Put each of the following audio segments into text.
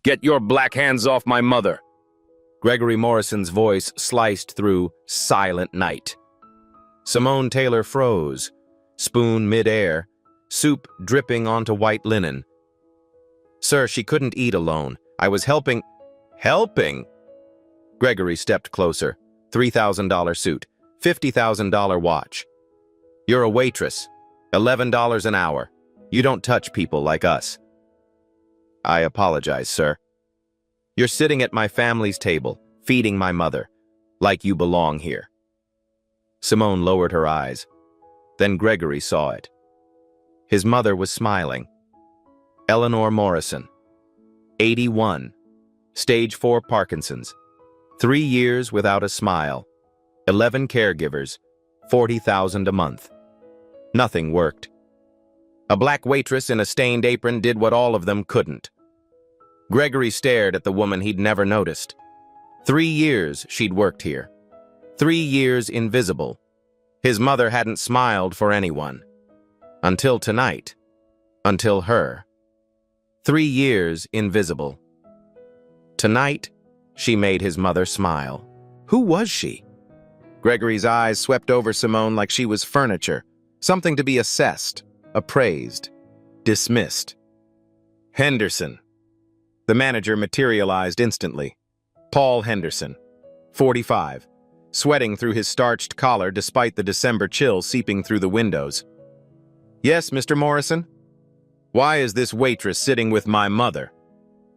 Get your black hands off my mother. Gregory Morrison's voice sliced through silent night. Simone Taylor froze, spoon mid-air, soup dripping onto white linen. Sir, she couldn't eat alone. I was helping. Helping? Gregory stepped closer. $3,000 suit, $50,000 watch. You're a waitress. $11 an hour. You don't touch people like us. I apologize, sir. You're sitting at my family's table, feeding my mother, like you belong here. Simone lowered her eyes. Then Gregory saw it. His mother was smiling. Eleanor Morrison, 81, stage 4 Parkinson's, 3 years without a smile, 11 caregivers, $40,000 a month. Nothing worked. A black waitress in a stained apron did what all of them couldn't. Gregory stared at the woman he'd never noticed. 3 years she'd worked here. 3 years invisible. His mother hadn't smiled for anyone. Until tonight. Until her. 3 years invisible. Tonight, she made his mother smile. Who was she? Gregory's eyes swept over Simone like she was furniture, something to be assessed, appraised, dismissed. Henderson. The manager materialized instantly. Paul Henderson, 45, sweating through his starched collar despite the December chill seeping through the windows. Yes, Mr. Morrison? Why is this waitress sitting with my mother?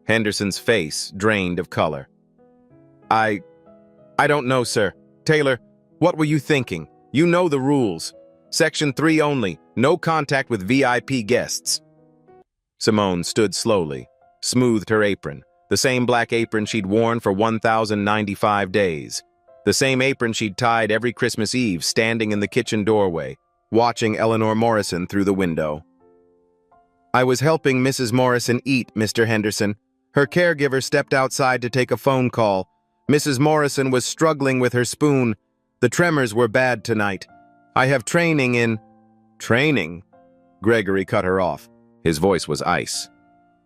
Henderson's face drained of color. I don't know, sir. Taylor, what were you thinking? You know the rules. Section 3 only, no contact with VIP guests. Simone stood slowly, smoothed her apron, the same black apron she'd worn for 1,095 days. The same apron she'd tied every Christmas Eve, standing in the kitchen doorway, watching Eleanor Morrison through the window. I was helping Mrs. Morrison eat, Mr. Henderson. Her caregiver stepped outside to take a phone call. Mrs. Morrison was struggling with her spoon. The tremors were bad tonight. I have training in... Training? Gregory cut her off. His voice was ice.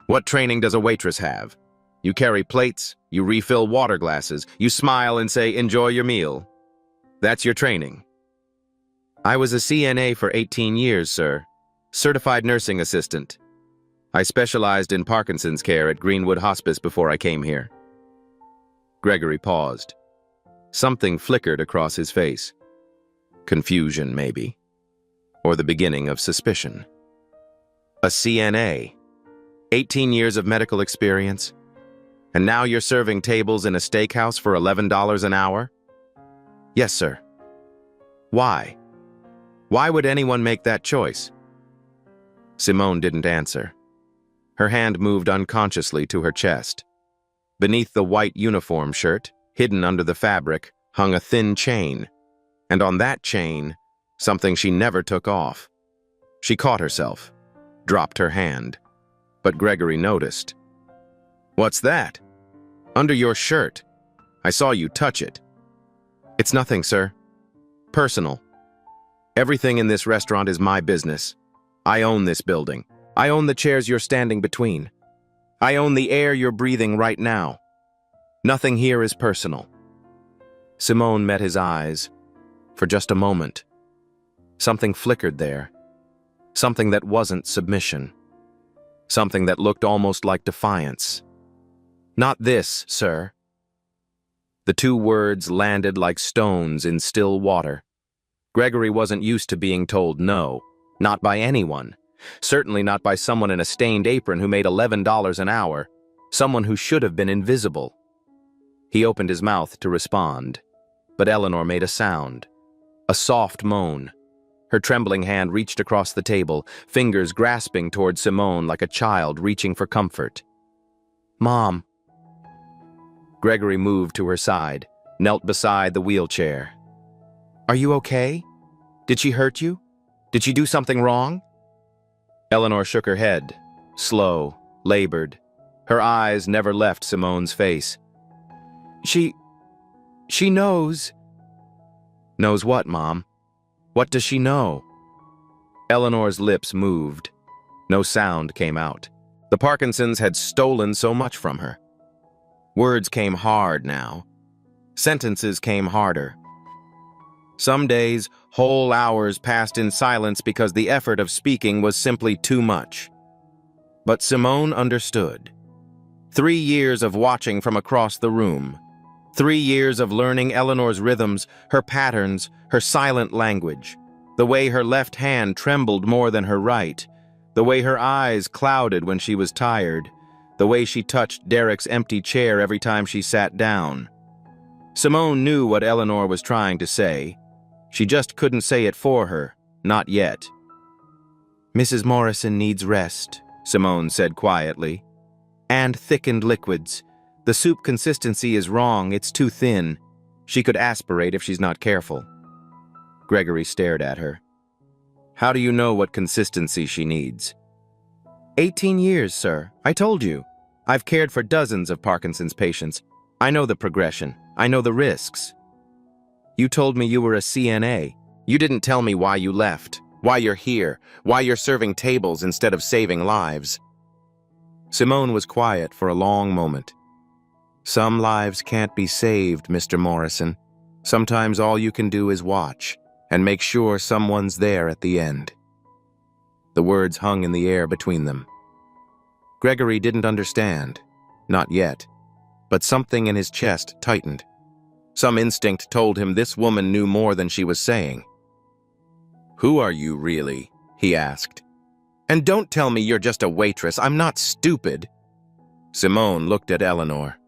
What training does a waitress have? You carry plates, you refill water glasses, you smile and say, enjoy your meal. That's your training. I was a CNA for 18 years, sir. Certified nursing assistant. I specialized in Parkinson's care at Greenwood Hospice before I came here. Gregory paused. Something flickered across his face. Confusion, maybe. Or the beginning of suspicion. A CNA. 18 years of medical experience. And now you're serving tables in a steakhouse for $11 an hour? Yes, sir. Why? Why would anyone make that choice? Simone didn't answer. Her hand moved unconsciously to her chest. Beneath the white uniform shirt, hidden under the fabric, hung a thin chain. And on that chain, something she never took off. She caught herself, dropped her hand. But Gregory noticed. What's that? Under your shirt. I saw you touch it. It's nothing, sir. Personal. Everything in this restaurant is my business. I own this building. I own the chairs you're standing between. I own the air you're breathing right now. Nothing here is personal. Simone met his eyes. For just a moment. Something flickered there. Something that wasn't submission. Something that looked almost like defiance. Not this, sir. The two words landed like stones in still water. Gregory wasn't used to being told no. Not by anyone. Certainly not by someone in a stained apron who made $11 an hour. Someone who should have been invisible. He opened his mouth to respond. But Eleanor made a sound. A soft moan. Her trembling hand reached across the table, fingers grasping toward Simone like a child reaching for comfort. Mom. Gregory moved to her side, knelt beside the wheelchair. Are you okay? Did she hurt you? Did she do something wrong? Eleanor shook her head, slow, labored. Her eyes never left Simone's face. She knows. Knows what, Mom? What does she know? Eleanor's lips moved. No sound came out. The Parkinsons had stolen so much from her. Words came hard now. Sentences came harder. Some days, whole hours passed in silence because the effort of speaking was simply too much. But Simone understood. 3 years of watching from across the room. 3 years of learning Eleanor's rhythms, her patterns, her silent language. The way her left hand trembled more than her right. The way her eyes clouded when she was tired. The way she touched Derek's empty chair every time she sat down. Simone knew what Eleanor was trying to say. She just couldn't say it for her, not yet. "Mrs. Morrison needs rest," Simone said quietly. "And thickened liquids. The soup consistency is wrong, it's too thin. She could aspirate if she's not careful." Gregory stared at her. "How do you know what consistency she needs?" 18 years, sir. I told you. I've cared for dozens of Parkinson's patients. I know the progression. I know the risks." "You told me you were a CNA. You didn't tell me why you left, why you're here, why you're serving tables instead of saving lives." Simone was quiet for a long moment. "Some lives can't be saved, Mr. Morrison. Sometimes all you can do is watch and make sure someone's there at the end." The words hung in the air between them. Gregory didn't understand, not yet, but something in his chest tightened. Some instinct told him this woman knew more than she was saying. "Who are you, really?" he asked. "And don't tell me you're just a waitress. I'm not stupid." Simone looked at Eleanor.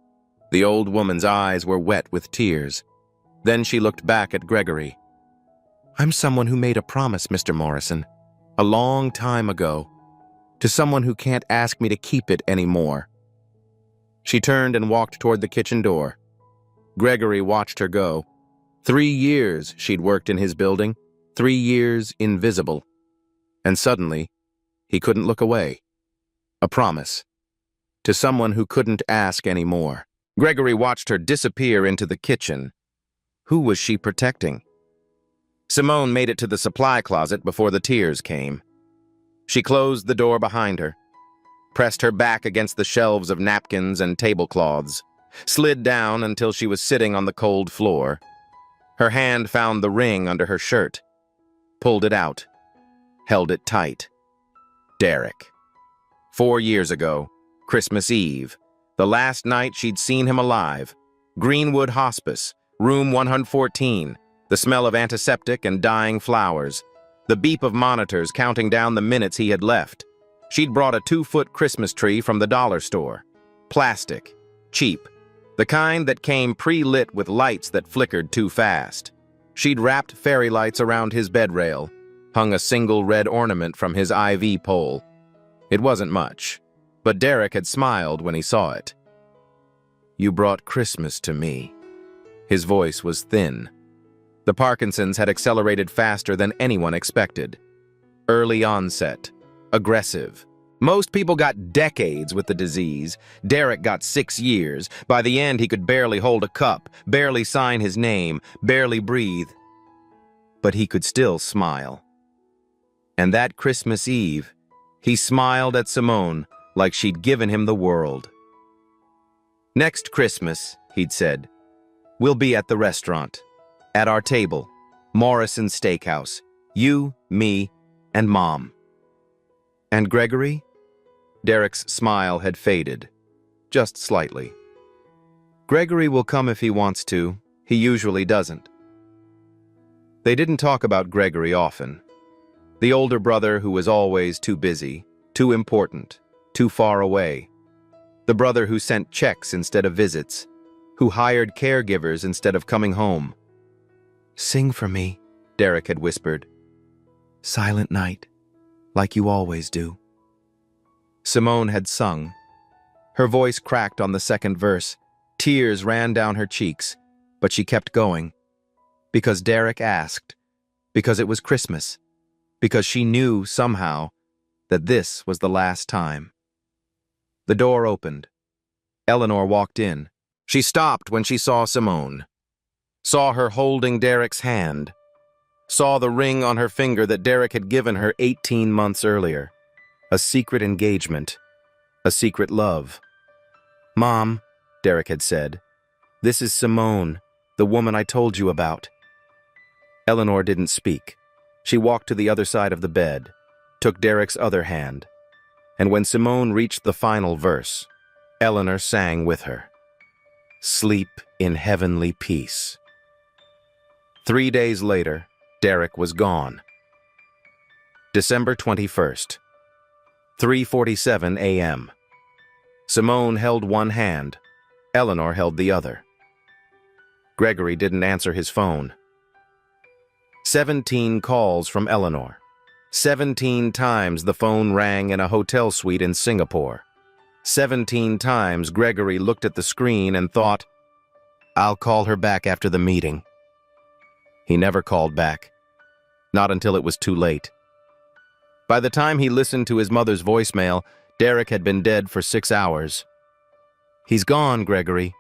The old woman's eyes were wet with tears. Then she looked back at Gregory. "I'm someone who made a promise, Mr. Morrison, a long time ago, to someone who can't ask me to keep it anymore." She turned and walked toward the kitchen door. Gregory watched her go. 3 years she'd worked in his building, 3 years invisible. And suddenly, he couldn't look away. A promise. To someone who couldn't ask anymore. Gregory watched her disappear into the kitchen. Who was she protecting? Simone made it to the supply closet before the tears came. She closed the door behind her, pressed her back against the shelves of napkins and tablecloths, slid down until she was sitting on the cold floor. Her hand found the ring under her shirt, pulled it out, held it tight. Derek. 4 years ago, Christmas Eve, the last night she'd seen him alive. Greenwood Hospice, room 114, the smell of antiseptic and dying flowers, the beep of monitors counting down the minutes he had left. She'd brought a 2-foot Christmas tree from the dollar store. Plastic, cheap, the kind that came pre-lit with lights that flickered too fast. She'd wrapped fairy lights around his bed rail, hung a single red ornament from his IV pole. It wasn't much, but Derek had smiled when he saw it. "You brought Christmas to me." His voice was thin. The Parkinsons had accelerated faster than anyone expected. Early onset, aggressive. Most people got decades with the disease. Derek got 6 years. By the end, he could barely hold a cup, barely sign his name, barely breathe. But he could still smile. And that Christmas Eve, he smiled at Simone like she'd given him the world. "Next Christmas," he'd said, "we'll be at the restaurant, at our table, Morrison's Steakhouse, you, me, and Mom." "And Gregory?" Derek's smile had faded, just slightly. "Gregory will come if he wants to. He usually doesn't." They didn't talk about Gregory often. The older brother who was always too busy, too important, too far away. The brother who sent checks instead of visits, who hired caregivers instead of coming home. "Sing for me," Derek had whispered. "Silent night, like you always do." Simone had sung. Her voice cracked on the second verse. Tears ran down her cheeks, but she kept going. Because Derek asked. Because it was Christmas. Because she knew, somehow, that this was the last time. The door opened. Eleanor walked in. She stopped when she saw Simone. Saw her holding Derek's hand. Saw the ring on her finger that Derek had given her 18 months earlier. A secret engagement. A secret love. "Mom," Derek had said, "this is Simone, the woman I told you about." Eleanor didn't speak. She walked to the other side of the bed, took Derek's other hand, and when Simone reached the final verse, Eleanor sang with her. "Sleep in heavenly peace." 3 days later, Derek was gone. December 21st, 3:47 a.m. Simone held one hand. Eleanor held the other. Gregory didn't answer his phone. 17 calls from Eleanor. 17 times the phone rang in a hotel suite in Singapore. 17 times Gregory looked at the screen and thought, "I'll call her back after the meeting." He never called back. Not until it was too late. By the time he listened to his mother's voicemail, Derek had been dead for 6 hours. "He's gone, Gregory.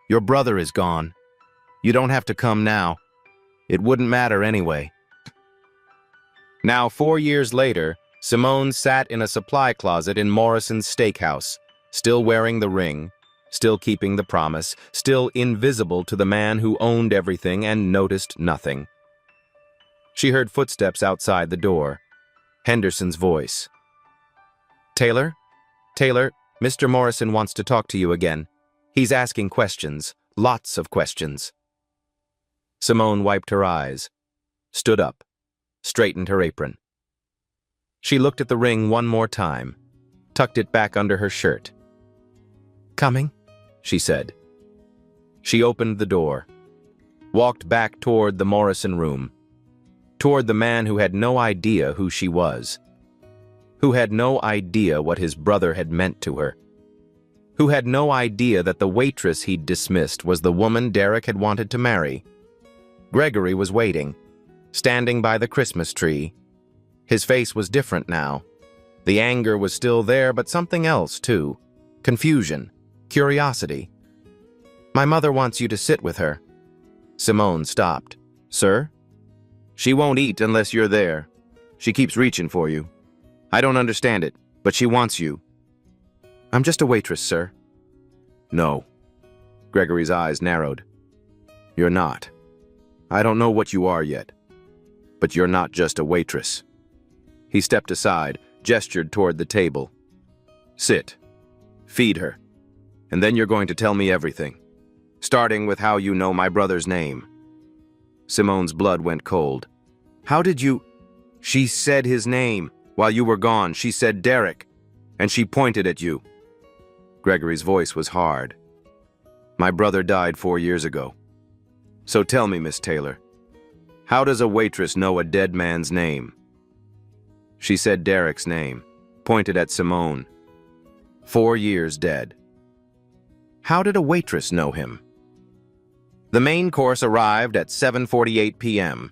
Your brother is gone. You don't have to come now. It wouldn't matter anyway." Now, 4 years later, Simone sat in a supply closet in Morrison's steakhouse, still wearing the ring, still keeping the promise, still invisible to the man who owned everything and noticed nothing. She heard footsteps outside the door. Henderson's voice. "Taylor? Taylor, Mr. Morrison wants to talk to you again. He's asking questions, lots of questions." Simone wiped her eyes, stood up, straightened her apron. She looked at the ring one more time, tucked it back under her shirt. "Coming?" she said. She opened the door, walked back toward the Morrison room, toward the man who had no idea who she was, who had no idea what his brother had meant to her, who had no idea that the waitress he'd dismissed was the woman Derek had wanted to marry. Gregory was waiting, standing by the Christmas tree. His face was different now. The anger was still there, but something else, too. Confusion, curiosity. "My mother wants you to sit with her." Simone stopped. "Sir?" "She won't eat unless you're there. She keeps reaching for you. I don't understand it, but she wants you." "I'm just a waitress, sir." "No." Gregory's eyes narrowed. "You're not. I don't know what you are yet, but you're not just a waitress." He stepped aside, gestured toward the table. "Sit. Feed her. And then you're going to tell me everything, starting with how you know my brother's name." Simone's blood went cold. "How did you—" "She said his name. While you were gone, she said Derek, and she pointed at you." Gregory's voice was hard. "My brother died 4 years ago. So tell me, Miss Taylor, how does a waitress know a dead man's name?" She said Derek's name, pointed at Simone. 4 years dead. How did a waitress know him? The main course arrived at 7:48 p.m.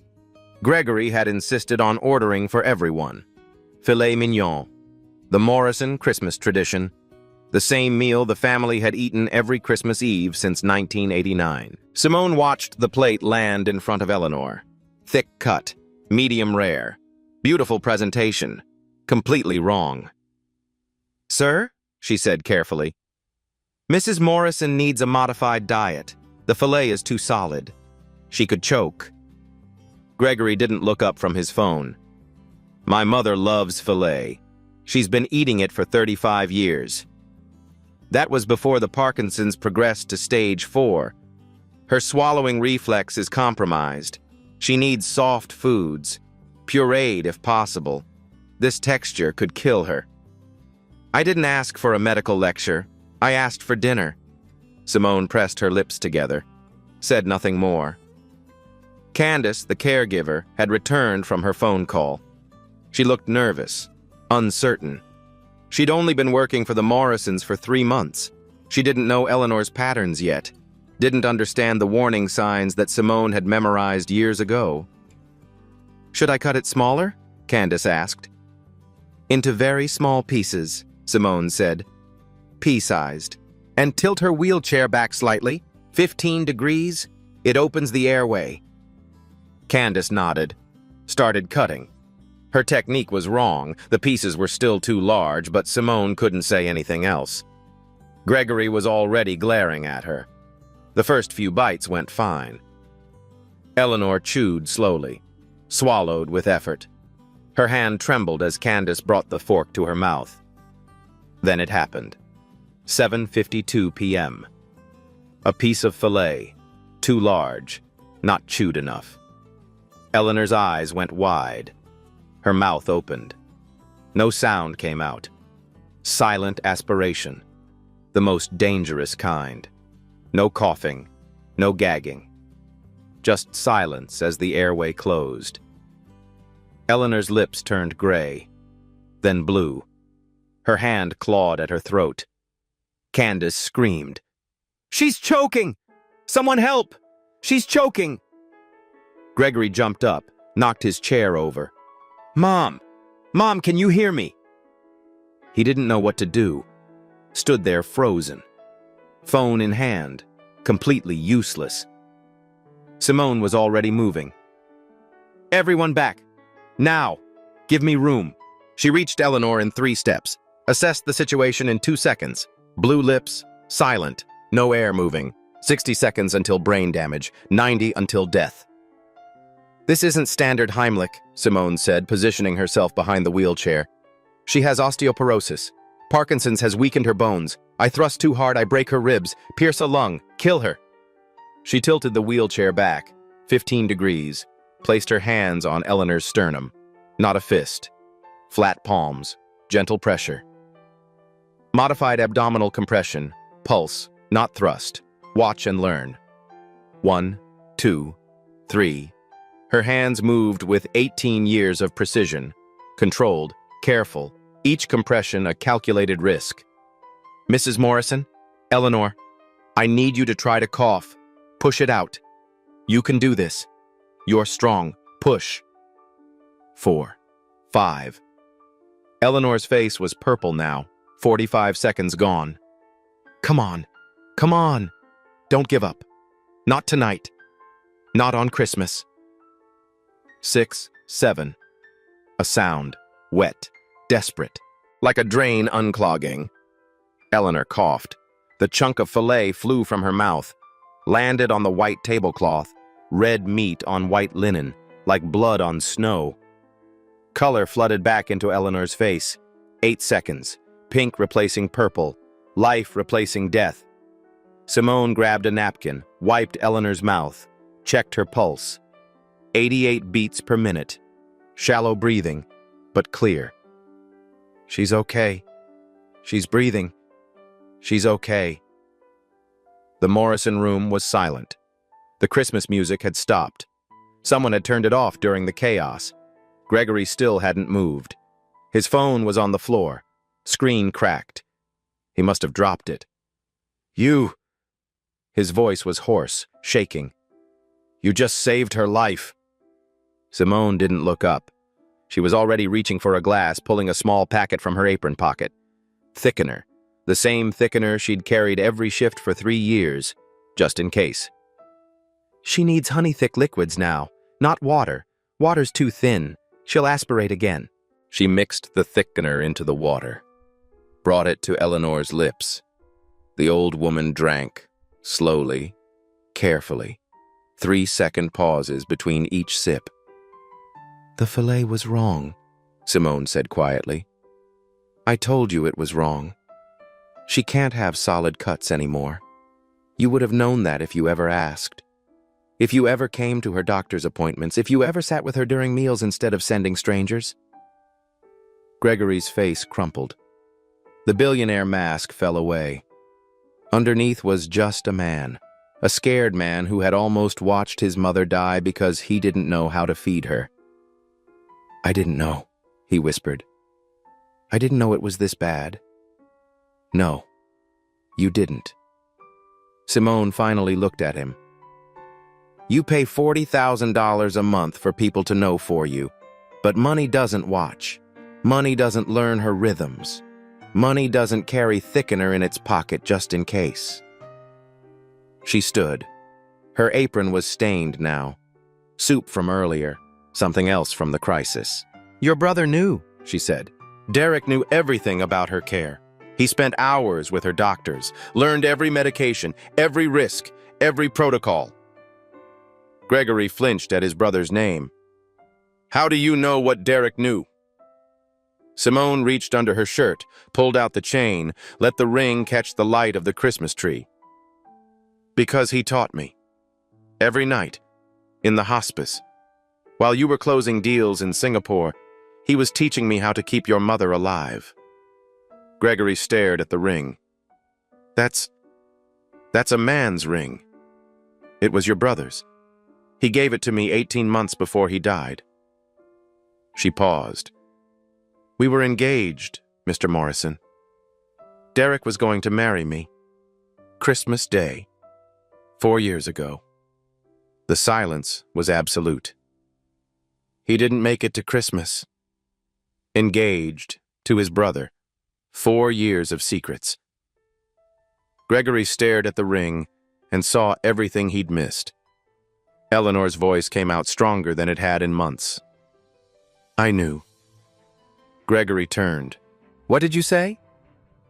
Gregory had insisted on ordering for everyone. Filet mignon, the Morrison Christmas tradition, the same meal the family had eaten every Christmas Eve since 1989. Simone watched the plate land in front of Eleanor. Thick cut, medium rare, beautiful presentation, completely wrong. "Sir," she said carefully, "Mrs. Morrison needs a modified diet. The filet is too solid." She could choke. Gregory didn't look up from his phone. "My mother loves filet. She's been eating it for 35 years. That was before the Parkinson's progressed to stage 4. Her swallowing reflex is compromised. She needs soft foods, pureed if possible. This texture could kill her." "I didn't ask for a medical lecture. I asked for dinner." Simone pressed her lips together, said nothing more. Candace, the caregiver, had returned from her phone call. She looked nervous, uncertain. She'd only been working for the Morrisons for 3 months. She didn't know Eleanor's patterns yet, didn't understand the warning signs that Simone had memorized years ago. "Should I cut it smaller?" Candace asked. "Into very small pieces," Simone said. "Pea-sized. And tilt her wheelchair back slightly. 15 degrees. It opens the airway." Candace nodded, started cutting. Her technique was wrong, the pieces were still too large, but Simone couldn't say anything else. Gregory was already glaring at her. The first few bites went fine. Eleanor chewed slowly, swallowed with effort. Her hand trembled as Candace brought the fork to her mouth. Then it happened. 7:52 p.m. A piece of fillet, too large, not chewed enough. Eleanor's eyes went wide. Her mouth opened. No sound came out. Silent aspiration. The most dangerous kind. No coughing, no gagging. Just silence as the airway closed. Eleanor's lips turned gray, then blue. Her hand clawed at her throat. Candace screamed. "She's choking! Someone help! She's choking!" Gregory jumped up, knocked his chair over. "Mom! Mom, can you hear me?" He didn't know what to do. Stood there frozen. Phone in hand, completely useless. Simone was already moving. "Everyone back! Now! Give me room!" She reached Eleanor in 3 steps, assessed the situation in 2 seconds. Blue lips, silent, no air moving. 60 seconds until brain damage, 90 until death. "This isn't standard Heimlich," Simone said, positioning herself behind the wheelchair. "She has osteoporosis. Parkinson's has weakened her bones. I thrust too hard, I break her ribs, pierce a lung, kill her." She tilted the wheelchair back, 15 degrees, placed her hands on Eleanor's sternum. Not a fist. Flat palms, gentle pressure. Modified abdominal compression, pulse, not thrust. Watch and learn. 1, 2, 3. Her hands moved with 18 years of precision. Controlled, careful, each compression a calculated risk. "Mrs. Morrison, Eleanor, I need you to try to cough. Push it out. You can do this. You're strong. Push." 4, 5. Eleanor's face was purple now, 45 seconds gone. "Come on. Come on. Don't give up. Not tonight. Not on Christmas." 6, 7. A sound, wet, desperate, like a drain unclogging. Eleanor coughed. The chunk of fillet flew from her mouth, landed on the white tablecloth, red meat on white linen, like blood on snow. Color flooded back into Eleanor's face. 8 seconds, pink replacing purple, life replacing death. Simone grabbed a napkin, wiped Eleanor's mouth, checked her pulse. 88 beats per minute. Shallow breathing, but clear. "She's okay. She's breathing. She's okay." The Morrison room was silent. The Christmas music had stopped. Someone had turned it off during the chaos. Gregory still hadn't moved. His phone was on the floor. Screen cracked. He must have dropped it. "You..." His voice was hoarse, shaking. "You just saved her life." Simone didn't look up. She was already reaching for a glass, pulling a small packet from her apron pocket. Thickener. The same thickener she'd carried every shift for 3 years, just in case. "She needs honey-thick liquids now, not water. Water's too thin. She'll aspirate again." She mixed the thickener into the water, brought it to Eleanor's lips. The old woman drank, slowly, carefully. 3-second pauses between each sip. "The fillet was wrong," Simone said quietly. "I told you it was wrong. She can't have solid cuts anymore. You would have known that if you ever asked. If you ever came to her doctor's appointments, if you ever sat with her during meals instead of sending strangers." Gregory's face crumpled. The billionaire mask fell away. Underneath was just a man, a scared man who had almost watched his mother die because he didn't know how to feed her. "I didn't know," he whispered. "I didn't know it was this bad." "No, you didn't." Simone finally looked at him. "You pay $40,000 a month for people to know for you, but money doesn't watch. Money doesn't learn her rhythms. Money doesn't carry thickener in its pocket just in case." She stood. Her apron was stained now. Soup from earlier, something else from the crisis. Your brother knew, she said. Derek knew everything about her care. He spent hours with her doctors, learned every medication, every risk, every protocol. Gregory flinched at his brother's name. How do you know what Derek knew? Simone reached under her shirt, pulled out the chain, let the ring catch the light of the Christmas tree. Because he taught me. Every night, in the hospice. While you were closing deals in Singapore, he was teaching me how to keep your mother alive. Gregory stared at the ring. That's a man's ring. It was your brother's. He gave it to me 18 months before he died. She paused. We were engaged, Mr. Morrison. Derek was going to marry me. Christmas Day, 4 years ago. The silence was absolute. He didn't make it to Christmas. Engaged to his brother. 4 years of secrets. Gregory stared at the ring and saw everything he'd missed. Eleanor's voice came out stronger than it had in months. I knew. Gregory turned. What did you say?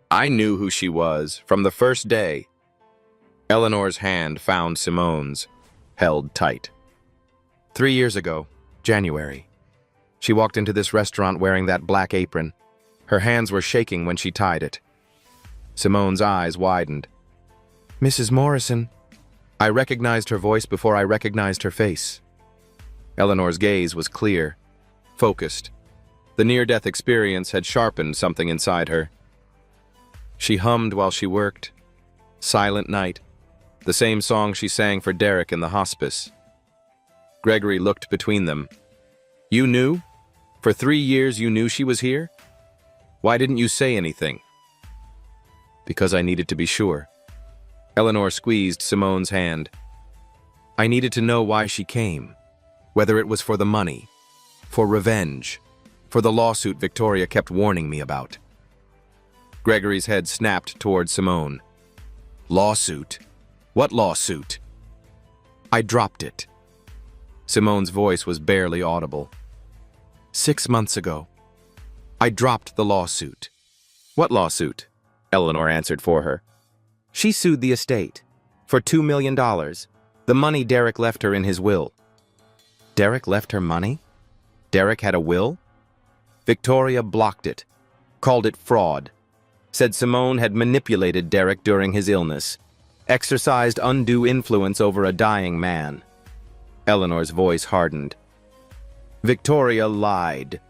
I knew who she was from the first day. Eleanor's hand found Simone's, held tight. 3 years ago, January. She walked into this restaurant wearing that black apron. Her hands were shaking when she tied it. Simone's eyes widened. Mrs. Morrison. I recognized her voice before I recognized her face. Eleanor's gaze was clear, focused. The near-death experience had sharpened something inside her. She hummed while she worked. Silent Night, the same song she sang for Derek in the hospice. Gregory looked between them. You knew? For 3 years you knew she was here? Why didn't you say anything? Because I needed to be sure. Eleanor squeezed Simone's hand. I needed to know why she came, whether it was for the money, for revenge, for the lawsuit Victoria kept warning me about. Gregory's head snapped toward Simone. Lawsuit? What lawsuit? I dropped it. Simone's voice was barely audible. 6 months ago. I dropped the lawsuit. What lawsuit? Eleanor answered for her. She sued the estate for $2 million, the money Derek left her in his will. Derek left her money? Derek had a will? Victoria blocked it, called it fraud, said Simone had manipulated Derek during his illness, exercised undue influence over a dying man. Eleanor's voice hardened. Victoria lied.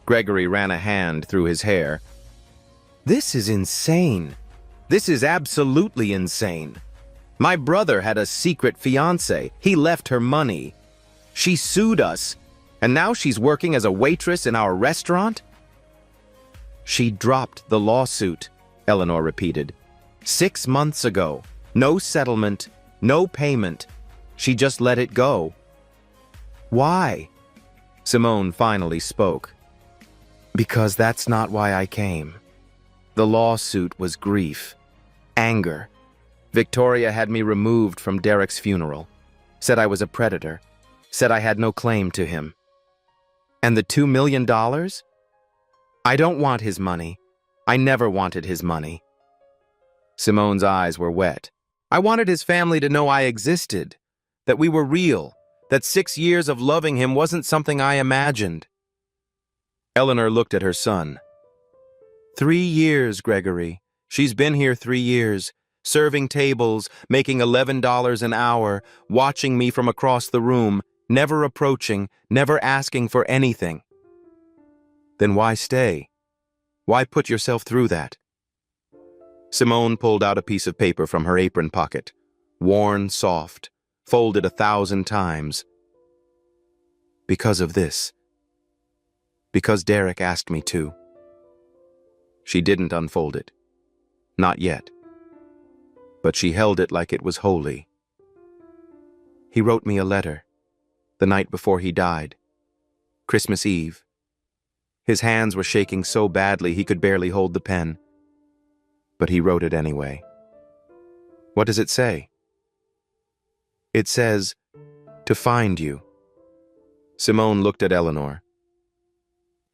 Gregory ran a hand through his hair. This is insane. This is absolutely insane. My brother had a secret fiancé. He left her money. She sued us, and now she's working as a waitress in our restaurant? She dropped the lawsuit, Eleanor repeated. 6 months ago. No settlement, no payment. She just let it go. Why? Simone finally spoke. Because that's not why I came. The lawsuit was grief, anger. Victoria had me removed from Derek's funeral, said I was a predator, said I had no claim to him. And the $2 million? I don't want his money. I never wanted his money. Simone's eyes were wet. I wanted his family to know I existed, that we were real, that 6 years of loving him wasn't something I imagined. Eleanor looked at her son. 3 years, Gregory. She's been here 3 years, serving tables, making $11 an hour, watching me from across the room, never approaching, never asking for anything. Then why stay? Why put yourself through that? Simone pulled out a piece of paper from her apron pocket, worn, soft, folded 1,000 times. Because of this. Because Derek asked me to. She didn't unfold it. Not yet. But she held it like it was holy. He wrote me a letter, the night before he died, Christmas Eve. His hands were shaking so badly he could barely hold the pen. But he wrote it anyway. What does it say? It says, to find you. Simone looked at Eleanor.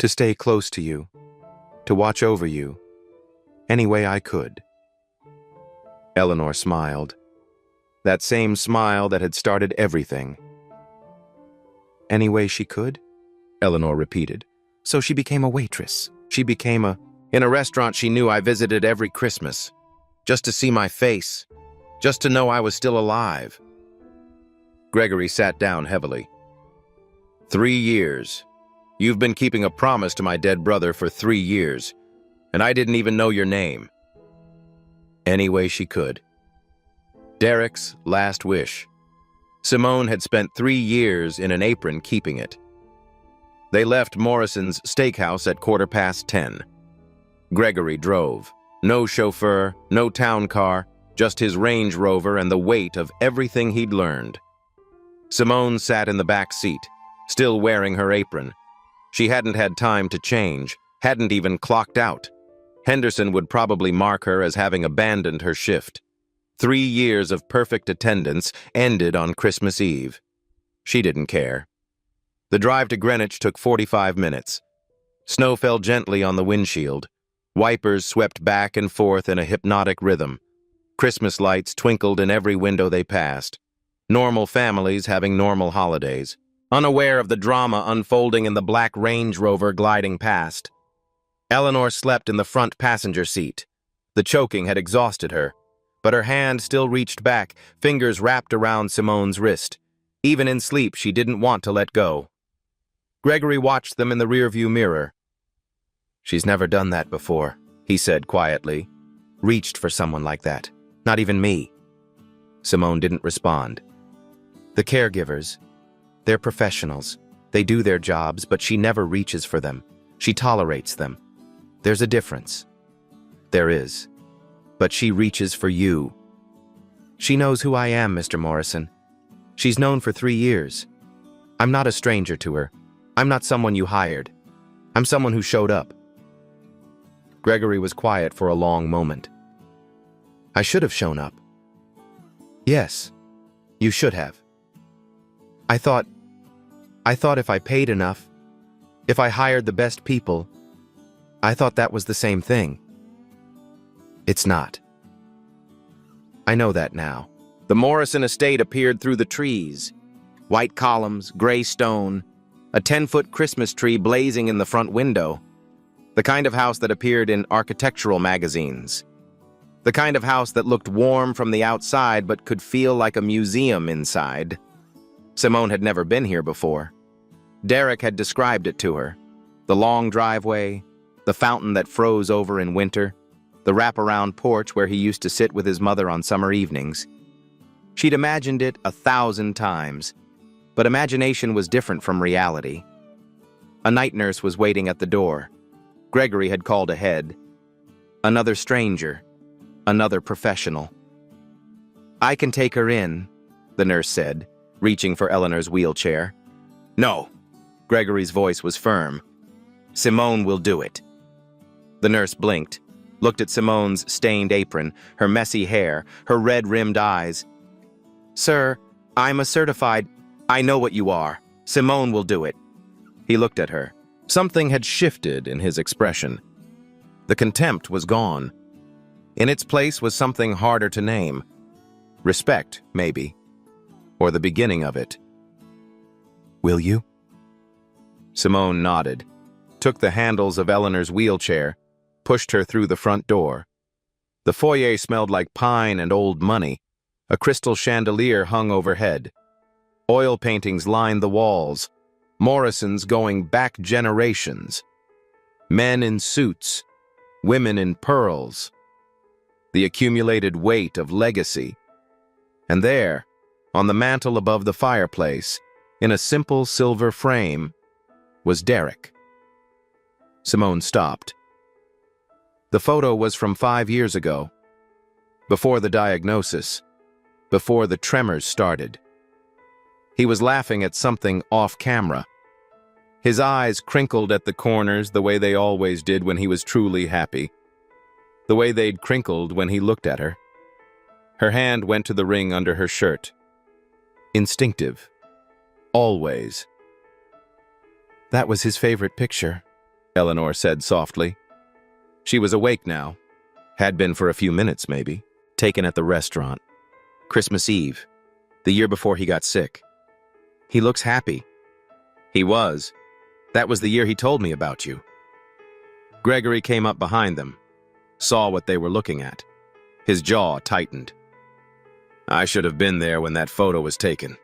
To stay close to you, to watch over you, any way I could. Eleanor smiled. That same smile that had started everything. Any way she could? Eleanor repeated. So she became a waitress. She became in a restaurant she knew I visited every Christmas. Just to see my face. Just to know I was still alive. Gregory sat down heavily. 3 years. You've been keeping a promise to my dead brother for 3 years, and I didn't even know your name. Any way she could. Derek's last wish. Simone had spent 3 years in an apron keeping it. They left Morrison's steakhouse at 10:15. Gregory drove. No chauffeur, no town car, just his Range Rover and the weight of everything he'd learned. Simone sat in the back seat, still wearing her apron. She hadn't had time to change, hadn't even clocked out. Henderson would probably mark her as having abandoned her shift. 3 years of perfect attendance ended on Christmas Eve. She didn't care. The drive to Greenwich took 45 minutes. Snow fell gently on the windshield. Wipers swept back and forth in a hypnotic rhythm. Christmas lights twinkled in every window they passed. Normal families having normal holidays, unaware of the drama unfolding in the black Range Rover gliding past. Eleanor slept in the front passenger seat. The choking had exhausted her, but her hand still reached back, fingers wrapped around Simone's wrist. Even in sleep, she didn't want to let go. Gregory watched them in the rearview mirror. She's never done that before, he said quietly. Reached for someone like that. Not even me. Simone didn't respond. The caregivers, they're professionals. They do their jobs, but she never reaches for them. She tolerates them. There's a difference. There is. But she reaches for you. She knows who I am, Mr. Morrison. She's known for 3 years. I'm not a stranger to her. I'm not someone you hired. I'm someone who showed up. Gregory was quiet for a long moment. I should have shown up. Yes, you should have. I thought if I paid enough, if I hired the best people, I thought that was the same thing. It's not. I know that now. The Morrison estate appeared through the trees. White columns, gray stone, a 10-foot Christmas tree blazing in the front window. The kind of house that appeared in architectural magazines. The kind of house that looked warm from the outside but could feel like a museum inside. Simone had never been here before. Derek had described it to her. The long driveway, the fountain that froze over in winter, the wraparound porch where he used to sit with his mother on summer evenings. She'd imagined it 1,000 times, but imagination was different from reality. A night nurse was waiting at the door. Gregory had called ahead. Another stranger, another professional. I can take her in, the nurse said, reaching for Eleanor's wheelchair. No, Gregory's voice was firm. Simone will do it. The nurse blinked, looked at Simone's stained apron, her messy hair, her red-rimmed eyes. Sir, I'm a certified... I know what you are. Simone will do it. He looked at her. Something had shifted in his expression. The contempt was gone. In its place was something harder to name. Respect, maybe. Or the beginning of it. Will you? Simone nodded, took the handles of Eleanor's wheelchair, pushed her through the front door. The foyer smelled like pine and old money. A crystal chandelier hung overhead. Oil paintings lined the walls. Morrisons going back generations. Men in suits, women in pearls. The accumulated weight of legacy. And there, on the mantel above the fireplace, in a simple silver frame, was Derek. Simone stopped. The photo was from 5 years ago, before the diagnosis, before the tremors started. He was laughing at something off camera. His eyes crinkled at the corners the way they always did when he was truly happy, the way they'd crinkled when he looked at her. Her hand went to the ring under her shirt. Instinctive. Always. That was his favorite picture, Eleanor said softly. She was awake now. Had been for a few minutes, maybe. Taken at the restaurant. Christmas Eve, the year before he got sick. He looks happy. He was. That was the year he told me about you. Gregory came up behind them, saw what they were looking at. His jaw tightened. I should have been there when that photo was taken.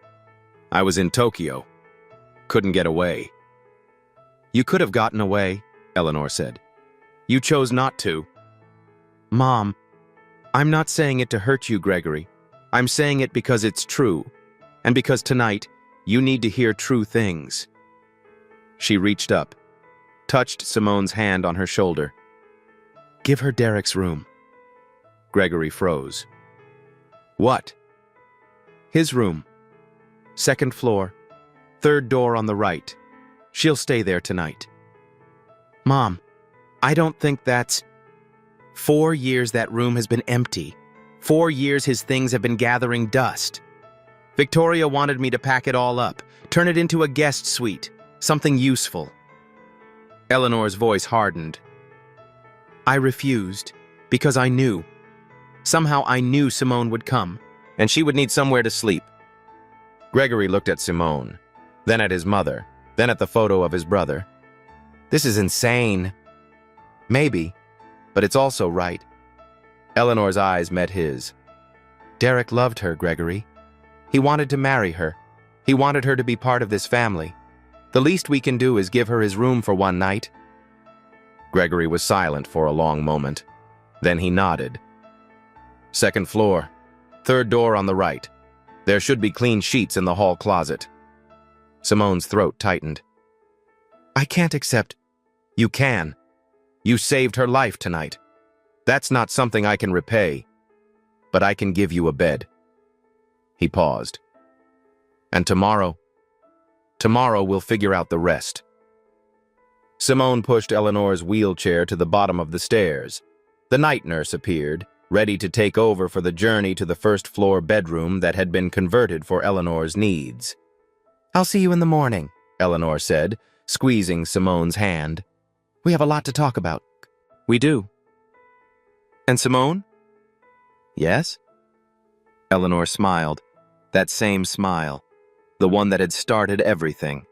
I was in Tokyo. Couldn't get away. You could have gotten away, Eleanor said. You chose not to. Mom, I'm not saying it to hurt you, Gregory. I'm saying it because it's true, and because tonight you need to hear true things. She reached up, touched Simone's hand on her shoulder. Give her Derek's room. Gregory froze. What? His room. 2nd floor, 3rd door on the right. She'll stay there tonight. Mom, I don't think that's... 4 years that room has been empty. 4 years his things have been gathering dust. Victoria wanted me to pack it all up, turn it into a guest suite, something useful. Eleanor's voice hardened. I refused, because I knew. Somehow I knew Simone would come, and she would need somewhere to sleep. Gregory looked at Simone, then at his mother, then at the photo of his brother. This is insane. Maybe, but it's also right. Eleanor's eyes met his. Derek loved her, Gregory. He wanted to marry her. He wanted her to be part of this family. The least we can do is give her his room for one night. Gregory was silent for a long moment. Then he nodded. 2nd floor, 3rd door on the right. There should be clean sheets in the hall closet. Simone's throat tightened. I can't accept. You can. You saved her life tonight. That's not something I can repay, but I can give you a bed. He paused. And tomorrow we'll figure out the rest. Simone pushed Eleanor's wheelchair to the bottom of the stairs. The night nurse appeared, ready to take over for the journey to the 1st floor bedroom that had been converted for Eleanor's needs. I'll see you in the morning, Eleanor said, squeezing Simone's hand. We have a lot to talk about. We do. And Simone? Yes? Eleanor smiled, that same smile, the one that had started everything.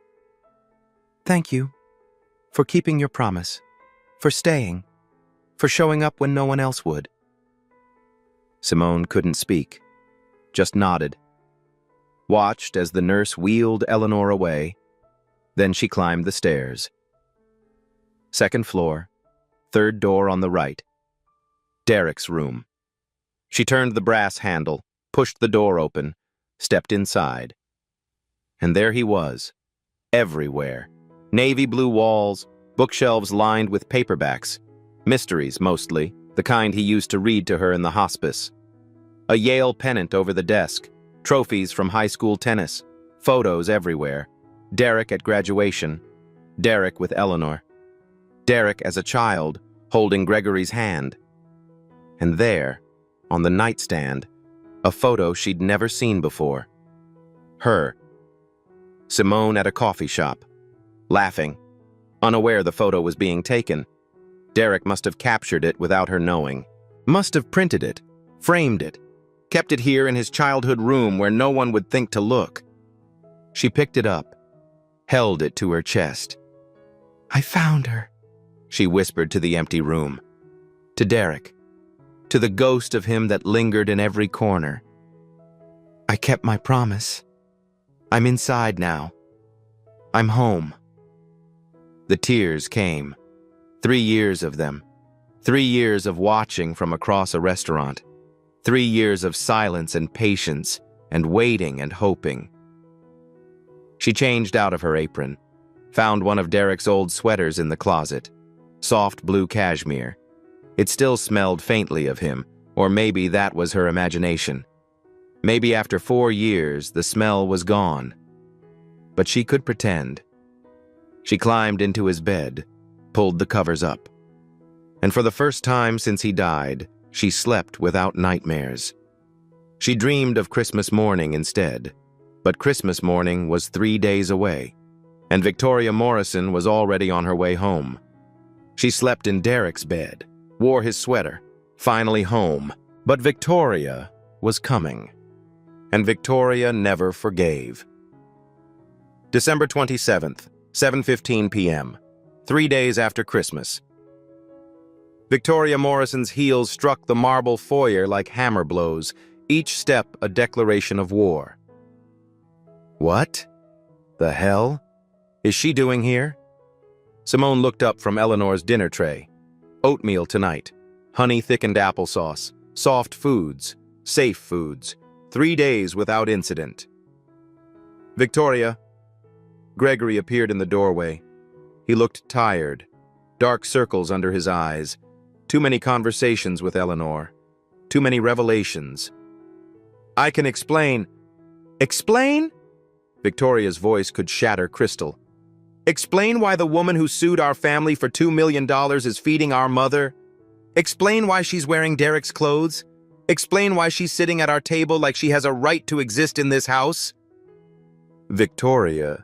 Thank you for keeping your promise, for staying, for showing up when no one else would. Simone couldn't speak, just nodded, watched as the nurse wheeled Eleanor away. Then she climbed the stairs. 2nd floor, 3rd door on the right. Derek's room. She turned the brass handle, pushed the door open, stepped inside. And there he was, everywhere. Navy blue walls, bookshelves lined with paperbacks. Mysteries, mostly, the kind he used to read to her in the hospice. A Yale pennant over the desk, trophies from high school tennis, photos everywhere. Derek at graduation, Derek with Eleanor. Derek as a child, holding Gregory's hand. And there, on the nightstand, a photo she'd never seen before. Her. Simone at a coffee shop, laughing, unaware the photo was being taken. Derek must have captured it without her knowing. Must have printed it, framed it, kept it here in his childhood room where no one would think to look. She picked it up, held it to her chest. I found her, she whispered to the empty room. To Derek, to the ghost of him that lingered in every corner. I kept my promise. I'm inside now. I'm home. The tears came. 3 years of them. 3 years of watching from across a restaurant. 3 years of silence and patience and waiting and hoping. She changed out of her apron, found one of Derek's old sweaters in the closet, soft blue cashmere. It still smelled faintly of him, or maybe that was her imagination. Maybe after 4 years, the smell was gone. But she could pretend. She climbed into his bed, pulled the covers up. And for the first time since he died, she slept without nightmares. She dreamed of Christmas morning instead, but Christmas morning was 3 days away, and Victoria Morrison was already on her way home. She slept in Derek's bed, wore his sweater, finally home. But Victoria was coming. And Victoria never forgave. December 27th, 7:15 p.m., 3 days after Christmas. Victoria Morrison's heels struck the marble foyer like hammer blows, each step a declaration of war. What the hell is she doing here? Simone looked up from Eleanor's dinner tray. Oatmeal tonight, honey-thickened applesauce, soft foods, safe foods, 3 days without incident. Victoria. Gregory appeared in the doorway. He looked tired, dark circles under his eyes, too many conversations with Eleanor, too many revelations. I can explain. Explain? Victoria's voice could shatter crystal. Explain why the woman who sued our family for $2 million is feeding our mother? Explain why she's wearing Derek's clothes? Explain why she's sitting at our table like she has a right to exist in this house? Victoria.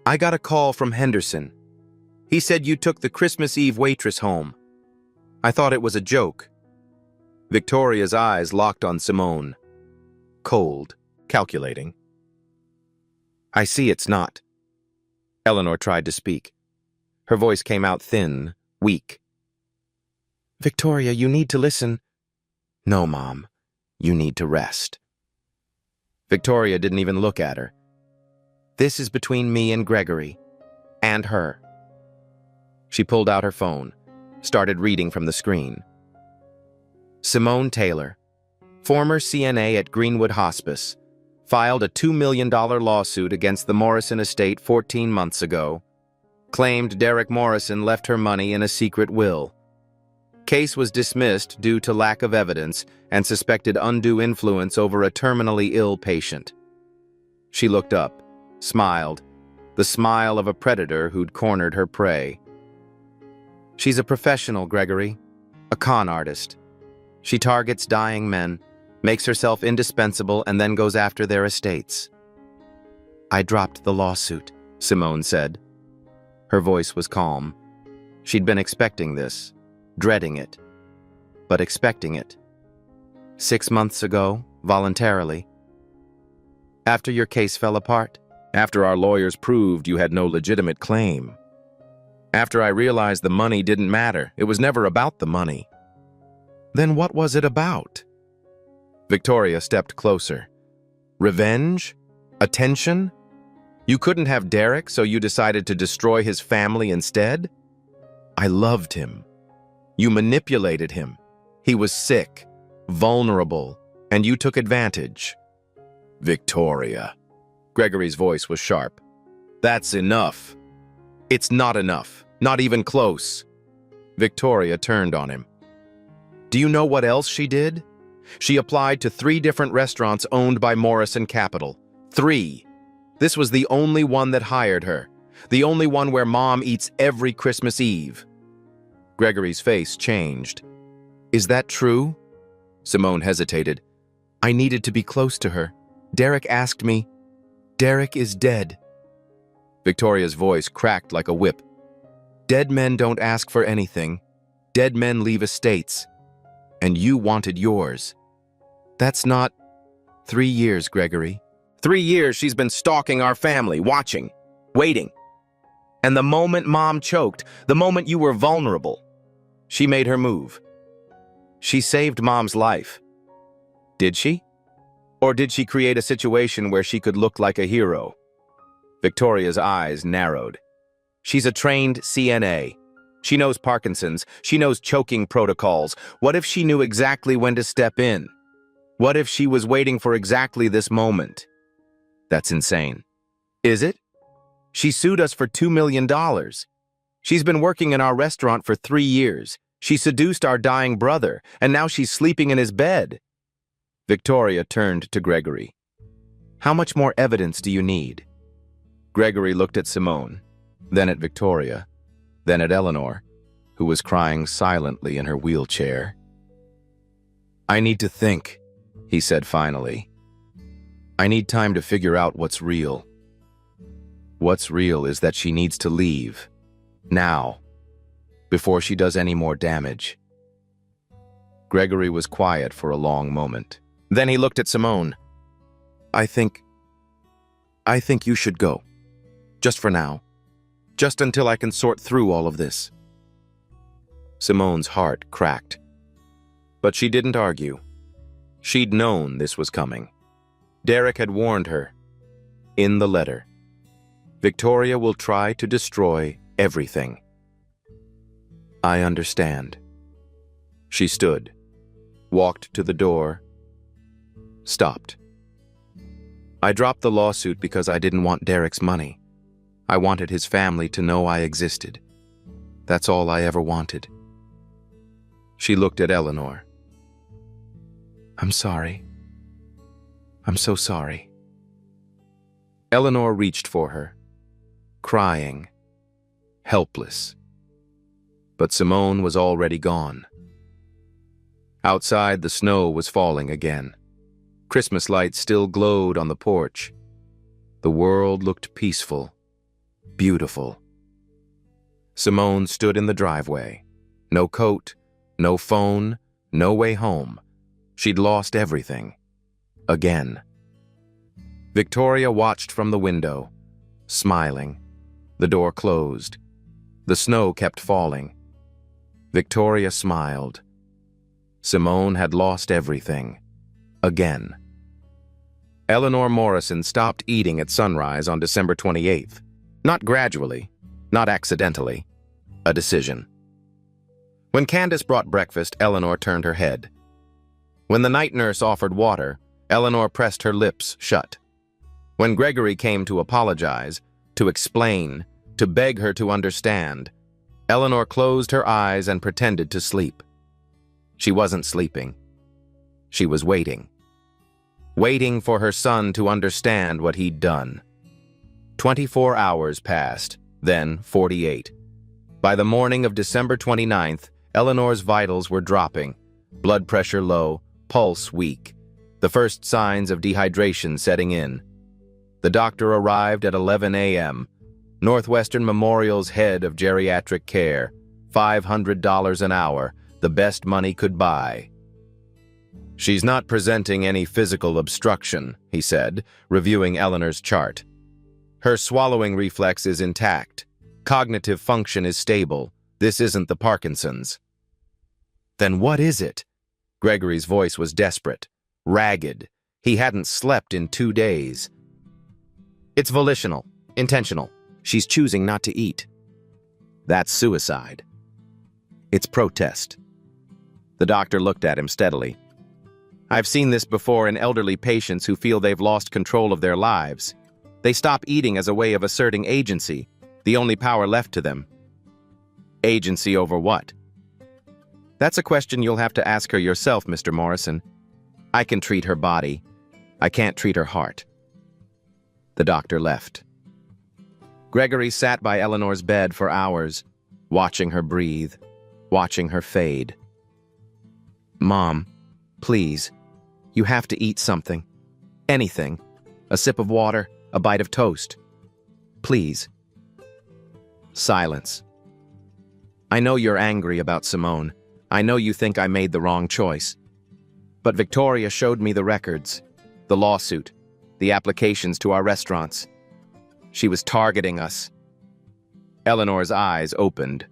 I got a call from Henderson. He said you took the Christmas Eve waitress home. I thought it was a joke. Victoria's eyes locked on Simone. Cold, calculating. I see it's not. Eleanor tried to speak. Her voice came out thin, weak. Victoria, you need to listen. No, Mom. You need to rest. Victoria didn't even look at her. This is between me and Gregory. And her. She pulled out her phone, started reading from the screen. Simone Taylor, former CNA at Greenwood Hospice, filed a $2 million lawsuit against the Morrison estate 14 months ago. Claimed Derek Morrison left her money in a secret will. Case was dismissed due to lack of evidence and suspected undue influence over a terminally ill patient. She looked up, smiled, the smile of a predator who'd cornered her prey. She's a professional, Gregory, a con artist. She targets dying men, makes herself indispensable, and then goes after their estates. I dropped the lawsuit, Simone said. Her voice was calm. She'd been expecting this, dreading it, but expecting it. 6 months ago, voluntarily. After your case fell apart? After our lawyers proved you had no legitimate claim. After I realized the money didn't matter, it was never about the money. Then what was it about? Victoria stepped closer. Revenge? Attention? You couldn't have Derek, so you decided to destroy his family instead? I loved him. You manipulated him. He was sick, vulnerable, and you took advantage. Victoria. Gregory's voice was sharp. That's enough. It's not enough. Not even close. Victoria turned on him. Do you know what else she did? She applied to 3 different restaurants owned by Morrison Capital. 3. This was the only one that hired her. The only one where Mom eats every Christmas Eve. Gregory's face changed. Is that true? Simone hesitated. I needed to be close to her. Derek asked me. Derek is dead. Victoria's voice cracked like a whip. Dead men don't ask for anything. Dead men leave estates. And you wanted yours. That's not 3 years, Gregory. 3 years she's been stalking our family, watching, waiting. And the moment Mom choked, the moment you were vulnerable, she made her move. She saved Mom's life. Did she? Or did she create a situation where she could look like a hero? Victoria's eyes narrowed. She's a trained CNA. She knows Parkinson's. She knows choking protocols. What if she knew exactly when to step in? What if she was waiting for exactly this moment? That's insane. Is it? She sued us for $2 million. She's been working in our restaurant for 3 years. She seduced our dying brother, and now she's sleeping in his bed. Victoria turned to Gregory. How much more evidence do you need? Gregory looked at Simone, then at Victoria, then at Eleanor, who was crying silently in her wheelchair. I need to think, he said finally. I need time to figure out what's real. What's real is that she needs to leave. Now. before she does any more damage. Gregory was quiet for a long moment. Then he looked at Simone. I think you should go. Just for now. Just until I can sort through all of this. Simone's heart cracked. But she didn't argue. She'd known this was coming. Derek had warned her. In the letter. Victoria will try to destroy everything. I understand. She stood, walked to the door, stopped. I dropped the lawsuit because I didn't want Derek's money. I wanted his family to know I existed. That's all I ever wanted. She looked at Eleanor. I'm sorry. I'm so sorry. Eleanor reached for her, crying, helpless. But Simone was already gone. Outside, the snow was falling again. Christmas lights still glowed on the porch. The world looked peaceful, beautiful. Simone stood in the driveway. No coat, no phone, no way home. She'd lost everything. Again. Victoria watched from the window, smiling. The door closed. The snow kept falling. Victoria smiled. Simone had lost everything. Again. Eleanor Morrison stopped eating at sunrise on December 28th. Not gradually, not accidentally. A decision. When Candace brought breakfast, Eleanor turned her head. When the night nurse offered water, Eleanor pressed her lips shut. When Gregory came to apologize, to explain, to beg her to understand, Eleanor closed her eyes and pretended to sleep. She wasn't sleeping. She was waiting. Waiting for her son to understand what he'd done. 24 hours passed, then 48. By the morning of December 29th, Eleanor's vitals were dropping, blood pressure low, pulse weak, the first signs of dehydration setting in. The doctor arrived at 11 a.m., Northwestern Memorial's head of geriatric care, $500 an hour, the best money could buy. She's not presenting any physical obstruction, he said, reviewing Eleanor's chart. Her swallowing reflex is intact. Cognitive function is stable. This isn't the Parkinson's. Then what is it? Gregory's voice was desperate, ragged. He hadn't slept in 2 days. It's volitional, intentional. She's choosing not to eat. That's suicide. It's protest. The doctor looked at him steadily. I've seen this before in elderly patients who feel they've lost control of their lives. They stop eating as a way of asserting agency, the only power left to them. Agency over what? That's a question you'll have to ask her yourself, Mr. Morrison. I can treat her body. I can't treat her heart. The doctor left. Gregory sat by Eleanor's bed for hours, watching her breathe, watching her fade. Mom, please, you have to eat something. Anything. A sip of water, a bite of toast. Please. Silence. I know you're angry about Simone. I know you think I made the wrong choice. But Victoria showed me the records, the lawsuit, the applications to our restaurants. She was targeting us. Eleanor's eyes opened.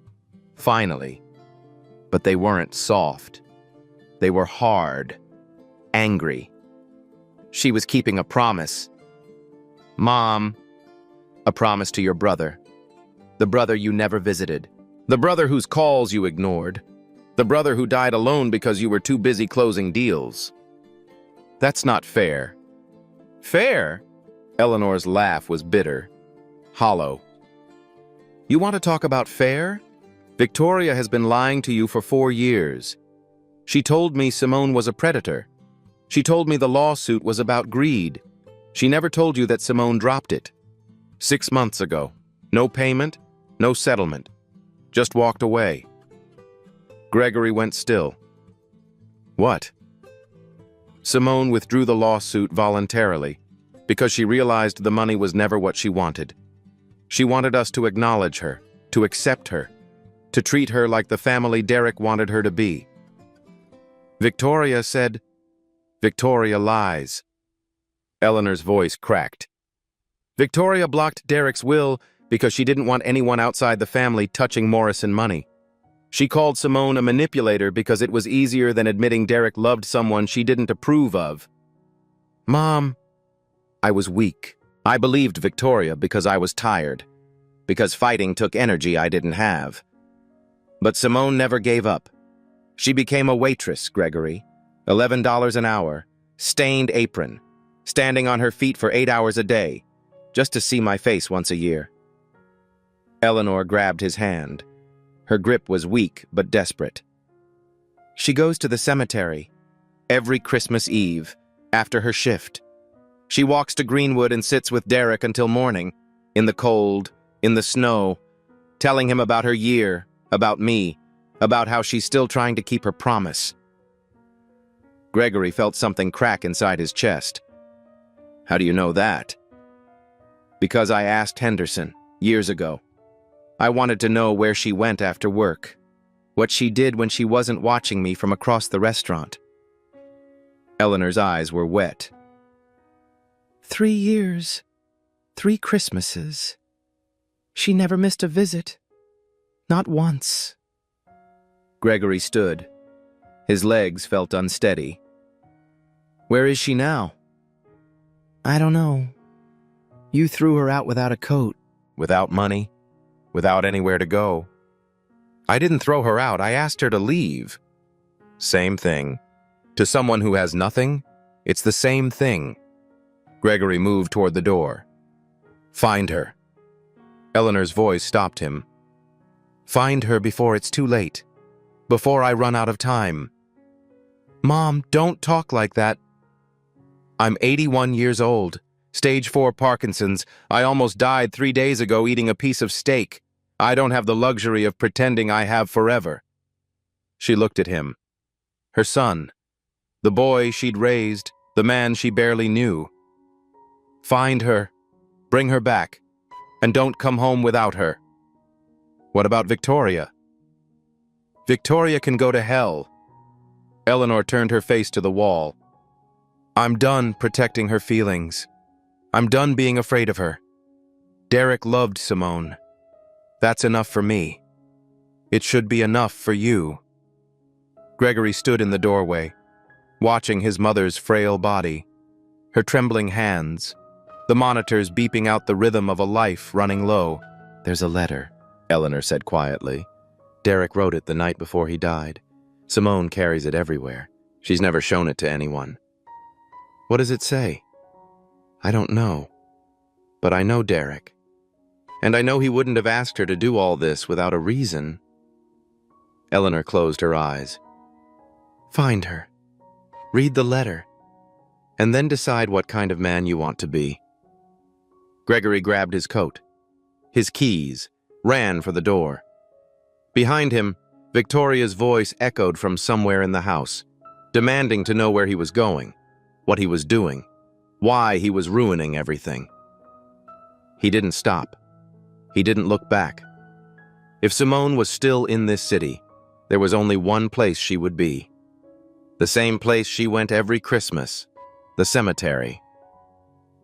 Finally. But they weren't soft. They were hard. Angry. She was keeping a promise. Mom, a promise to your brother. The brother you never visited. The brother whose calls you ignored. The brother who died alone because you were too busy closing deals. That's not fair. Fair? Eleanor's laugh was bitter, hollow. You want to talk about fair? Victoria has been lying to you for 4 years. She told me Simone was a predator. She told me the lawsuit was about greed. She never told you that Simone dropped it. 6 months ago. No payment, no settlement. Just walked away. Gregory went still. What? Simone withdrew the lawsuit voluntarily because she realized the money was never what she wanted. She wanted us to acknowledge her, to accept her, to treat her like the family Derek wanted her to be. Victoria said, "Victoria lies." Eleanor's voice cracked. Victoria blocked Derek's will because she didn't want anyone outside the family touching Morrison money. She called Simone a manipulator because it was easier than admitting Derek loved someone she didn't approve of. Mom, I was weak. I believed Victoria because I was tired, because fighting took energy I didn't have. But Simone never gave up. She became a waitress, Gregory. $11 an hour, stained apron, standing on her feet for 8 hours a day, just to see my face once a year. Eleanor grabbed his hand. Her grip was weak but desperate. She goes to the cemetery every Christmas Eve after her shift. She walks to Greenwood and sits with Derek until morning, in the cold, in the snow, telling him about her year, about me, about how she's still trying to keep her promise. Gregory felt something crack inside his chest. How do you know that? Because I asked Henderson, years ago. I wanted to know where she went after work, what she did when she wasn't watching me from across the restaurant. Eleanor's eyes were wet. 3 years, 3 Christmases. She never missed a visit. Not once. Gregory stood. His legs felt unsteady. Where is she now? I don't know. You threw her out without a coat. Without money? Without anywhere to go? I didn't throw her out. I asked her to leave. Same thing. To someone who has nothing, it's the same thing. Gregory moved toward the door. Find her. Eleanor's voice stopped him. Find her before it's too late. Before I run out of time. Mom, don't talk like that. I'm 81 years old. Stage 4 Parkinson's. I almost died 3 days ago eating a piece of steak. I don't have the luxury of pretending I have forever. She looked at him. Her son. The boy she'd raised. The man she barely knew. Find her. Bring her back. And don't come home without her. What about Victoria? Victoria can go to hell. Eleanor turned her face to the wall. I'm done protecting her feelings. I'm done being afraid of her. Derek loved Simone. That's enough for me. It should be enough for you. Gregory stood in the doorway, watching his mother's frail body, her trembling hands, the monitors beeping out the rhythm of a life running low. There's a letter, Eleanor said quietly. Derek wrote it the night before he died. Simone carries it everywhere. She's never shown it to anyone. What does it say? I don't know. But I know Derek. And I know he wouldn't have asked her to do all this without a reason. Eleanor closed her eyes. Find her. Read the letter. And then decide what kind of man you want to be. Gregory grabbed his coat, his keys, ran for the door. Behind him, Victoria's voice echoed from somewhere in the house, demanding to know where he was going, what he was doing, why he was ruining everything. He didn't stop. He didn't look back. If Simone was still in this city, there was only one place she would be. The same place she went every Christmas, the cemetery.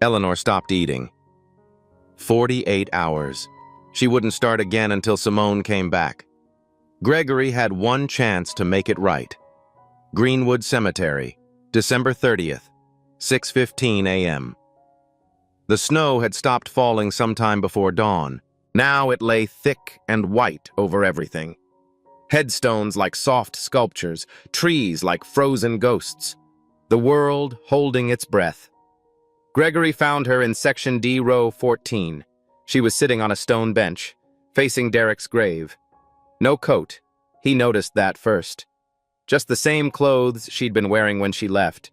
Eleanor stopped eating. 48 hours. She wouldn't start again until Simone came back. Gregory had one chance to make it right. Greenwood Cemetery, December 30th, 6:15 a.m. The snow had stopped falling sometime before dawn. Now it lay thick and white over everything. Headstones like soft sculptures, trees like frozen ghosts. The world holding its breath. Gregory found her in Section D, Row 14. She was sitting on a stone bench, facing Derek's grave. No coat. He noticed that first. Just the same clothes she'd been wearing when she left.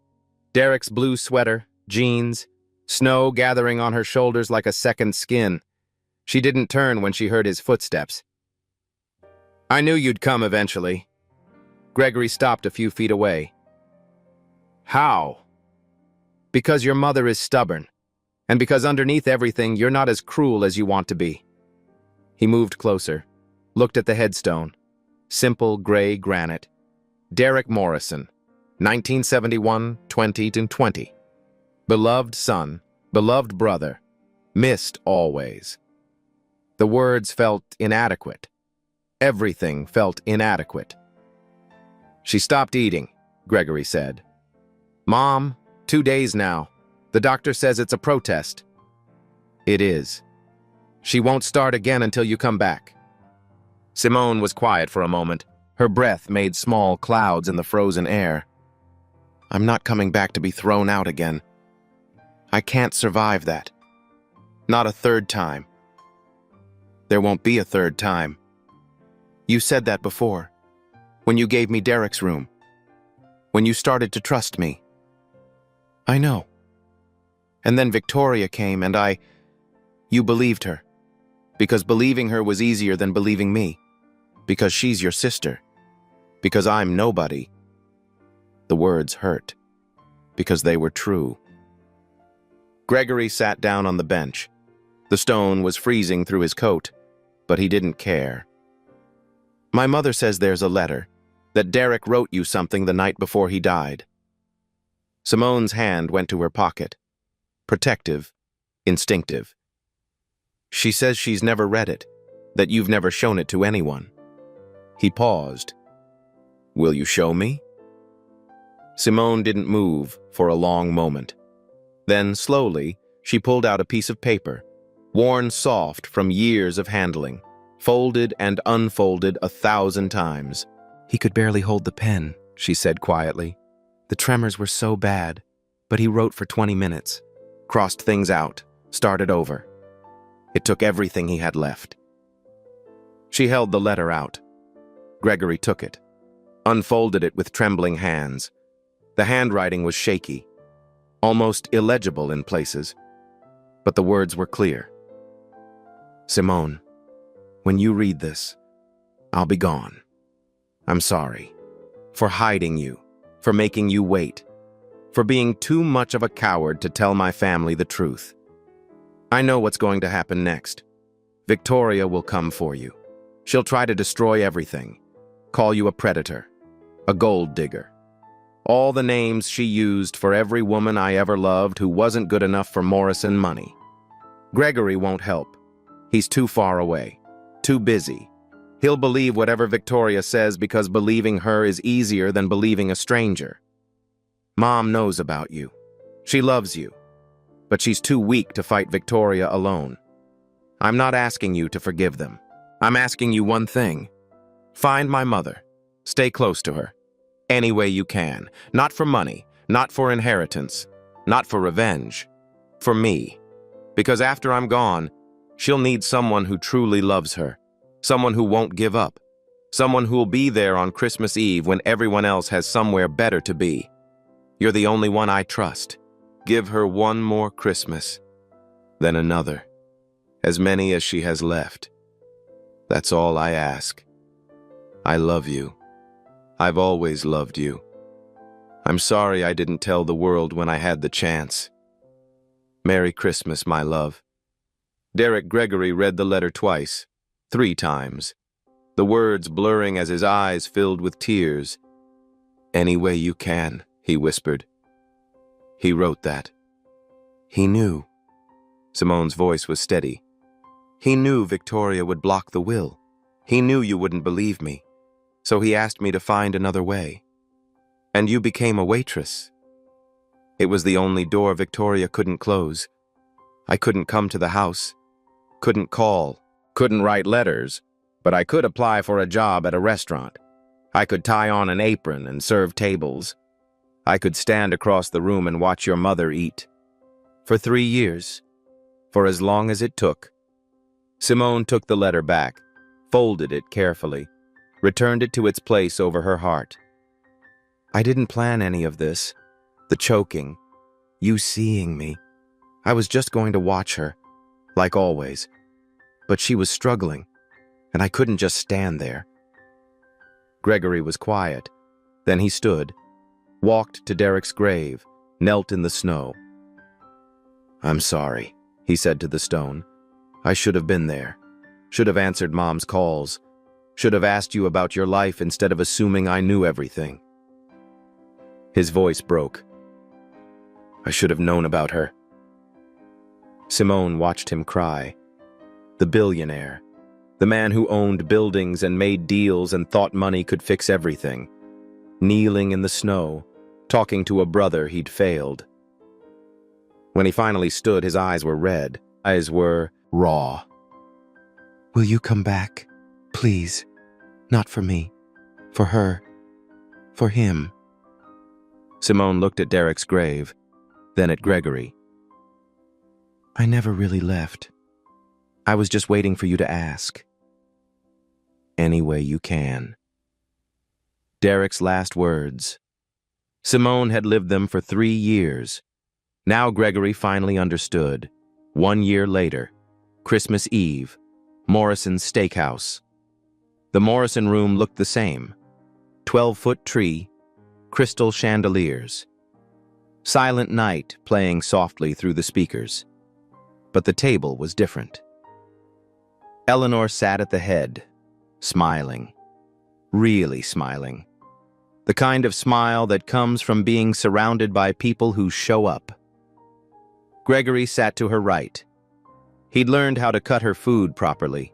Derek's blue sweater, jeans, snow gathering on her shoulders like a second skin. She didn't turn when she heard his footsteps. I knew you'd come eventually. Gregory stopped a few feet away. How? Because your mother is stubborn, and because underneath everything, you're not as cruel as you want to be. He moved closer, looked at the headstone. Simple gray granite. Derek Morrison, 1971, 20-20. Beloved son, beloved brother, missed always. The words felt inadequate. Everything felt inadequate. She stopped eating, Gregory said. Mom, 2 days now. The doctor says it's a protest. It is. She won't start again until you come back. Simone was quiet for a moment. Her breath made small clouds in the frozen air. I'm not coming back to be thrown out again. I can't survive that. Not a third time. There won't be a third time. You said that before, when you gave me Derek's room, when you started to trust me. I know. And then Victoria came and you believed her, because believing her was easier than believing me, because she's your sister, because I'm nobody. The words hurt, because they were true. Gregory sat down on the bench. The stone was freezing through his coat, but he didn't care. My mother says there's a letter, that Derek wrote you something the night before he died. Simone's hand went to her pocket. Protective, instinctive. She says she's never read it, that you've never shown it to anyone. He paused. Will you show me? Simone didn't move for a long moment. Then, slowly, she pulled out a piece of paper, worn soft from years of handling, folded and unfolded 1,000 times. He could barely hold the pen, she said quietly. The tremors were so bad, but he wrote for 20 minutes, crossed things out, started over. It took everything he had left. She held the letter out. Gregory took it, unfolded it with trembling hands. The handwriting was shaky, almost illegible in places, but the words were clear. Simone, when you read this, I'll be gone. I'm sorry for hiding you, for making you wait, for being too much of a coward to tell my family the truth. I know what's going to happen next. Victoria will come for you. She'll try to destroy everything, call you a predator, a gold digger. All the names she used for every woman I ever loved who wasn't good enough for Morrison money. Gregory won't help. He's too far away, too busy. He'll believe whatever Victoria says because believing her is easier than believing a stranger. Mom knows about you. She loves you. But she's too weak to fight Victoria alone. I'm not asking you to forgive them. I'm asking you one thing. Find my mother. Stay close to her. Any way you can. Not for money, not for inheritance, not for revenge. For me. Because after I'm gone, she'll need someone who truly loves her. Someone who won't give up. Someone who'll be there on Christmas Eve when everyone else has somewhere better to be. You're the only one I trust. Give her one more Christmas, then another. As many as she has left. That's all I ask. I love you. I've always loved you. I'm sorry I didn't tell the world when I had the chance. Merry Christmas, my love. Derek Gregory read the letter twice, 3 times, the words blurring as his eyes filled with tears. Any way you can, he whispered. He wrote that. He knew. Simone's voice was steady. He knew Victoria would block the will. He knew you wouldn't believe me. So he asked me to find another way. And you became a waitress. It was the only door Victoria couldn't close. I couldn't come to the house. Couldn't call. Couldn't write letters. But I could apply for a job at a restaurant. I could tie on an apron and serve tables. I could stand across the room and watch your mother eat. For 3 years. For as long as it took. Simone took the letter back, folded it carefully, returned it to its place over her heart. I didn't plan any of this. The choking. You seeing me. I was just going to watch her, like always. But she was struggling, and I couldn't just stand there. Gregory was quiet. Then he stood, walked to Derek's grave, knelt in the snow. I'm sorry, he said to the stone. I should have been there. Should have answered Mom's calls. Should have asked you about your life instead of assuming I knew everything." His voice broke. "I should have known about her." Simone watched him cry. The billionaire. The man who owned buildings and made deals and thought money could fix everything. Kneeling in the snow, talking to a brother he'd failed. When he finally stood, his eyes were red. Eyes were raw. "Will you come back? Please. Not for me. For her. For him." Simone looked at Derek's grave, then at Gregory. "I never really left. I was just waiting for you to ask." "Any way you can." Derek's last words. Simone had lived them for 3 years. Now Gregory finally understood. 1 year later, Christmas Eve, Morrison's Steakhouse. The Morrison room looked the same. 12-foot tree, crystal chandeliers. Silent Night playing softly through the speakers. But the table was different. Eleanor sat at the head, smiling. Really smiling. The kind of smile that comes from being surrounded by people who show up. Gregory sat to her right. He'd learned how to cut her food properly,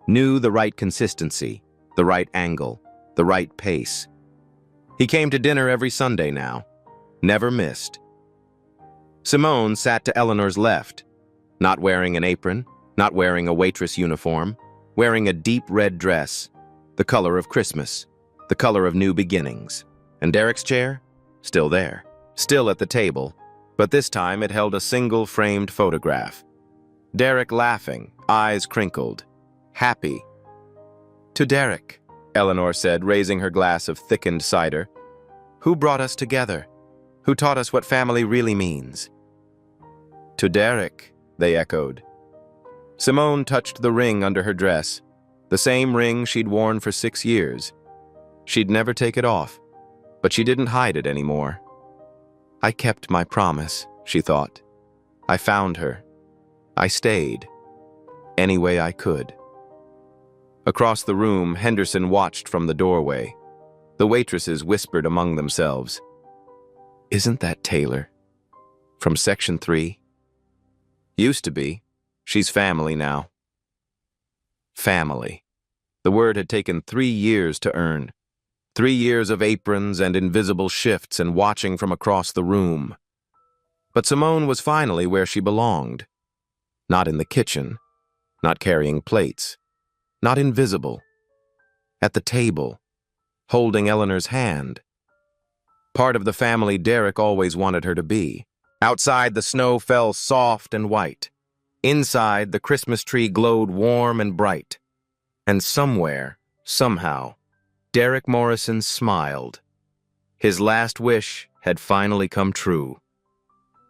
knew the right consistency, the right angle, the right pace. He came to dinner every Sunday now, never missed. Simone sat to Eleanor's left, not wearing an apron, not wearing a waitress uniform, wearing a deep red dress, the color of Christmas, the color of new beginnings. And Derek's chair? Still there, still at the table, but this time it held a single framed photograph. Derek laughing, eyes crinkled, happy. "To Derek," Eleanor said, raising her glass of thickened cider. "Who brought us together? Who taught us what family really means?" "To Derek," they echoed. Simone touched the ring under her dress, the same ring she'd worn for 6 years. She'd never take it off, but she didn't hide it anymore. "I kept my promise," she thought. "I found her. I stayed. Any way I could." Across the room, Henderson watched from the doorway. The waitresses whispered among themselves. "Isn't that Taylor? From Section 3? Used to be. She's family now." Family. The word had taken 3 years to earn. 3 years of aprons and invisible shifts and watching from across the room. But Simone was finally where she belonged. Not in the kitchen, not carrying plates, not invisible. At the table, holding Eleanor's hand. Part of the family Derek always wanted her to be. Outside, the snow fell soft and white. Inside, the Christmas tree glowed warm and bright. And somewhere, somehow, Derek Morrison smiled. His last wish had finally come true.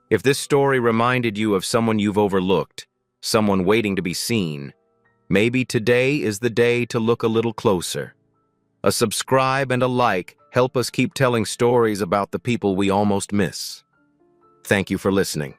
If this story reminded you of someone you've overlooked, someone waiting to be seen, maybe today is the day to look a little closer. A subscribe and a like help us keep telling stories about the people we almost miss. Thank you for listening.